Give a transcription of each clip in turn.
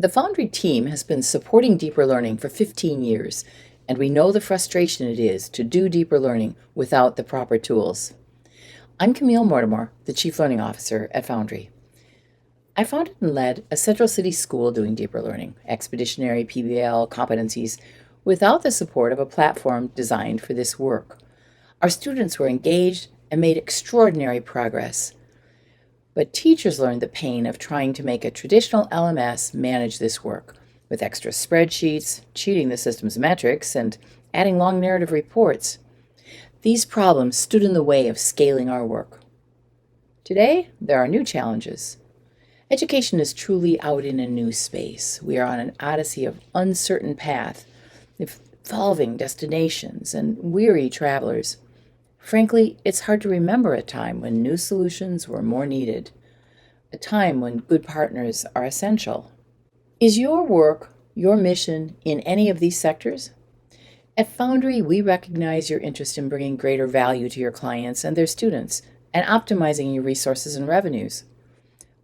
The Foundry team has been supporting deeper learning for 15 years, and we know the frustration it is to do deeper learning without the proper tools. I'm Camille Mortimer, the Chief Learning Officer at Foundry. I founded and led a Central City school doing deeper learning, expeditionary PBL competencies, without the support of a platform designed for this work. Our students were engaged and made extraordinary progress. But teachers learned the pain of trying to make a traditional LMS manage this work, with extra spreadsheets, cheating the system's metrics, and adding long narrative reports. These problems stood in the way of scaling our work. Today, there are new challenges. Education is truly out in a new space. We are on an odyssey of uncertain path, evolving destinations, and weary travelers. Frankly, it's hard to remember a time when new solutions were more needed, a time when good partners are essential. Is your work, your mission in any of these sectors? At Foundry, we recognize your interest in bringing greater value to your clients and their students and optimizing your resources and revenues.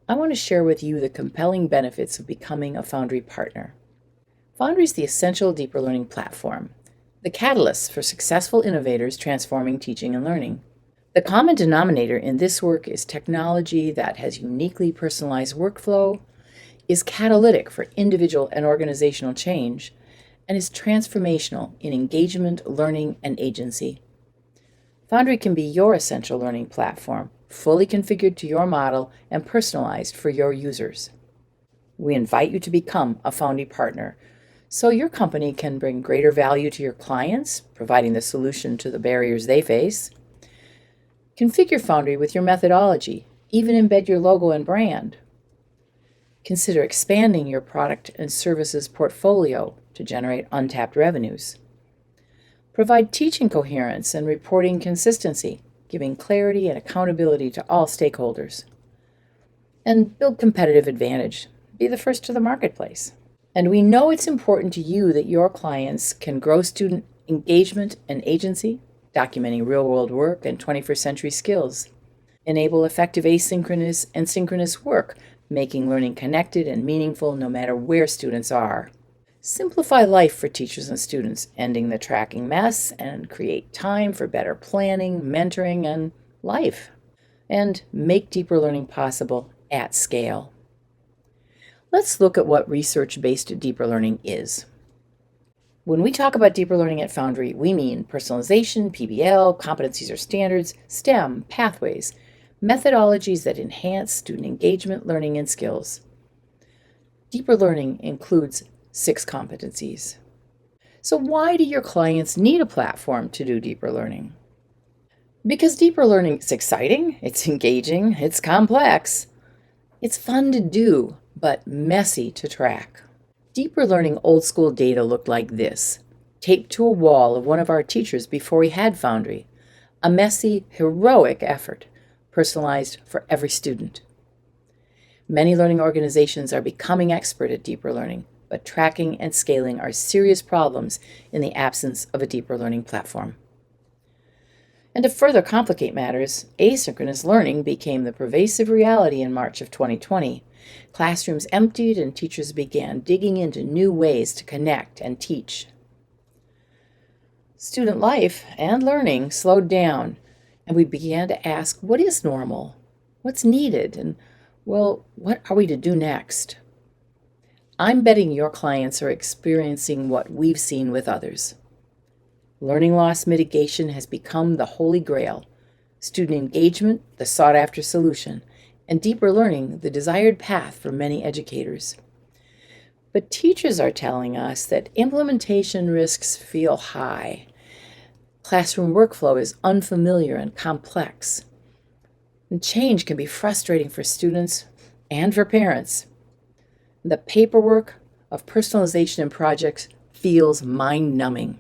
I want to share with you the compelling benefits of becoming a Foundry partner. Foundry is the essential deeper learning platform, the catalyst for successful innovators transforming teaching and learning. The common denominator in this work is technology that has uniquely personalized workflow, is catalytic for individual and organizational change, and is transformational in engagement, learning, and agency. Foundry can be your essential learning platform, fully configured to your model and personalized for your users. We invite you to become a Foundry partner, so your company can bring greater value to your clients, providing the solution to the barriers they face. Configure Foundry with your methodology, even embed your logo and brand. Consider expanding your product and services portfolio to generate untapped revenues. Provide teaching coherence and reporting consistency, giving clarity and accountability to all stakeholders. And build competitive advantage. Be the first to the marketplace. And we know it's important to you that your clients can grow student engagement and agency, documenting real-world work and 21st century skills, enable effective asynchronous and synchronous work, making learning connected and meaningful no matter where students are. Simplify life for teachers and students, ending the tracking mess, and create time for better planning, mentoring, and life. And make deeper learning possible at scale. Let's look at what research-based deeper learning is. When we talk about deeper learning at Foundry, we mean personalization, PBL, competencies or standards, STEM, pathways, methodologies that enhance student engagement, learning, and skills. Deeper learning includes 6 competencies. So why do your clients need a platform to do deeper learning? Because deeper learning is exciting, it's engaging, it's complex. It's fun to do, but messy to track. Deeper learning old school data looked like this, taped to a wall of one of our teachers before we had Foundry. A messy, heroic effort, personalized for every student. Many learning organizations are becoming expert at deeper learning, but tracking and scaling are serious problems in the absence of a deeper learning platform. And to further complicate matters, asynchronous learning became the pervasive reality in March of 2020. Classrooms emptied and teachers began digging into new ways to connect and teach. Student life and learning slowed down, and we began to ask, what is normal? What's needed? And, well, what are we to do next? I'm betting your clients are experiencing what we've seen with others. Learning loss mitigation has become the holy grail, student engagement the sought-after solution, and deeper learning the desired path for many educators. But teachers are telling us that implementation risks feel high. Classroom workflow is unfamiliar and complex. And change can be frustrating for students and for parents. The paperwork of personalization and projects feels mind-numbing.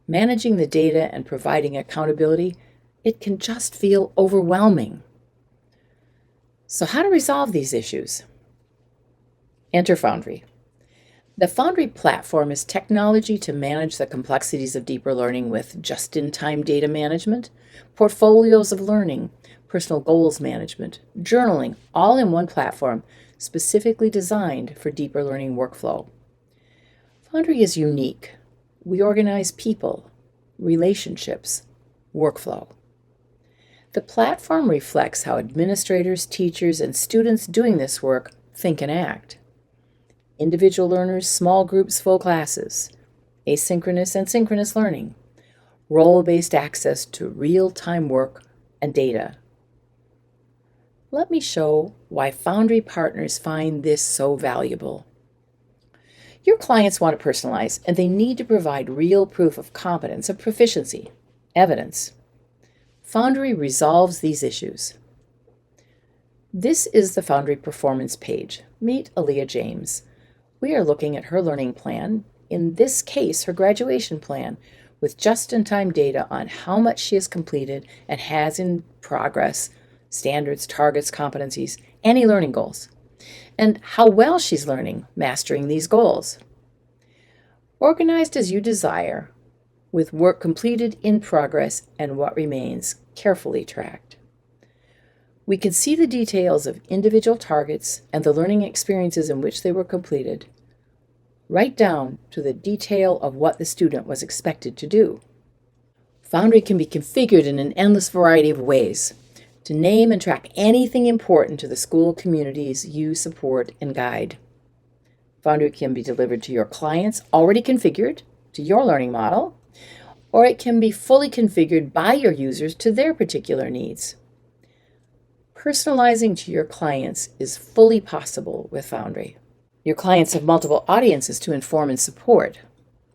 Managing the data and providing accountability, it can just feel overwhelming. So how to resolve these issues? Enter Foundry. The Foundry platform is technology to manage the complexities of deeper learning with just-in-time data management, portfolios of learning, personal goals management, journaling, all in one platform specifically designed for deeper learning workflow. Foundry is unique. We organize people, relationships, workflow. The platform reflects how administrators, teachers, and students doing this work think and act. Individual learners, small groups, full classes, asynchronous and synchronous learning, role-based access to real-time work and data. Let me show why Foundry partners find this so valuable. Your clients want to personalize, and they need to provide real proof of competence, of proficiency, evidence. Foundry resolves these issues. This is the Foundry Performance page. Meet Aaliyah James. We are looking at her learning plan, in this case her graduation plan, with just-in-time data on how much she has completed and has in progress, standards, targets, competencies, any learning goals, and how well she's learning, mastering these goals. Organized as you desire, with work completed, in progress, and what remains carefully tracked. We can see the details of individual targets and the learning experiences in which they were completed, right down to the detail of what the student was expected to do. Foundry can be configured in an endless variety of ways to name and track anything important to the school communities you support and guide. Foundry can be delivered to your clients already configured to your learning model, or it can be fully configured by your users to their particular needs. Personalizing to your clients is fully possible with Foundry. Your clients have multiple audiences to inform and support.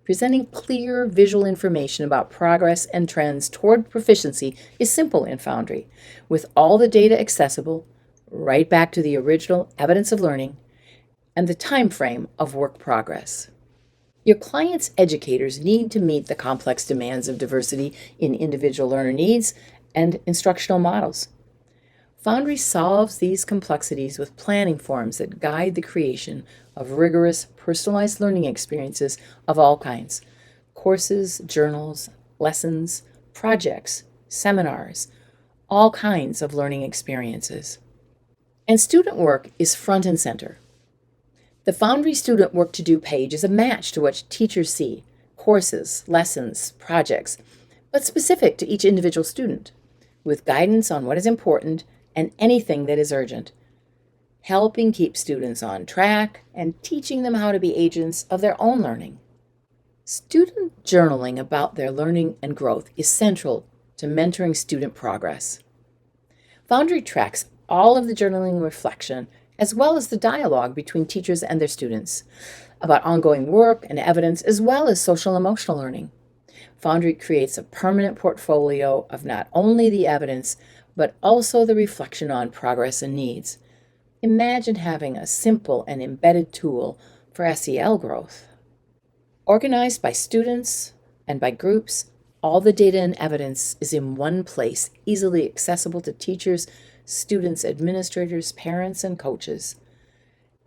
Presenting clear visual information about progress and trends toward proficiency is simple in Foundry, with all the data accessible, right back to the original evidence of learning, and the time frame of work progress. Your clients' educators need to meet the complex demands of diversity in individual learner needs and instructional models. Foundry solves these complexities with planning forms that guide the creation of rigorous, personalized learning experiences of all kinds: courses, journals, lessons, projects, seminars, all kinds of learning experiences. And student work is front and center. The Foundry Student Work to Do page is a match to what teachers see: courses, lessons, projects, but specific to each individual student, with guidance on what is important and anything that is urgent, helping keep students on track and teaching them how to be agents of their own learning. Student journaling about their learning and growth is central to mentoring student progress. Foundry tracks all of the journaling reflection as well as the dialogue between teachers and their students about ongoing work and evidence, as well as social emotional learning. Foundry creates a permanent portfolio of not only the evidence, but also the reflection on progress and needs. Imagine having a simple and embedded tool for SEL growth. Organized by students and by groups, all the data and evidence is in one place, easily accessible to teachers, students, administrators, parents, and coaches.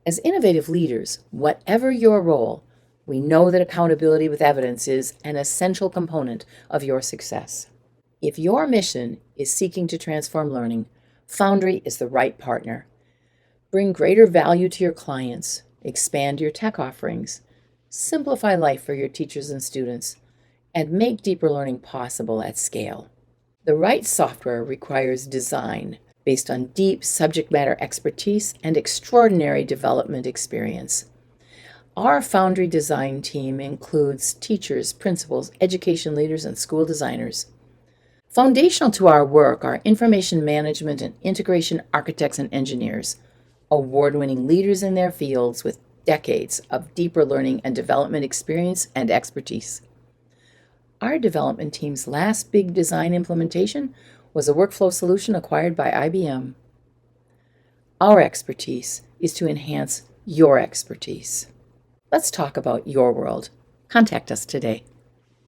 As innovative leaders, whatever your role, we know that accountability with evidence is an essential component of your success. If your mission is seeking to transform learning, Foundry is the right partner. Bring greater value to your clients, expand your tech offerings, simplify life for your teachers and students, and make deeper learning possible at scale. The right software requires design based on deep subject matter expertise and extraordinary development experience. Our Foundry design team includes teachers, principals, education leaders, and school designers. Foundational to our work are information management and integration architects and engineers, award-winning leaders in their fields with decades of deeper learning and development experience and expertise. Our development team's last big design implementation was a workflow solution acquired by IBM. Our expertise is to enhance your expertise. Let's talk about your world. Contact us today.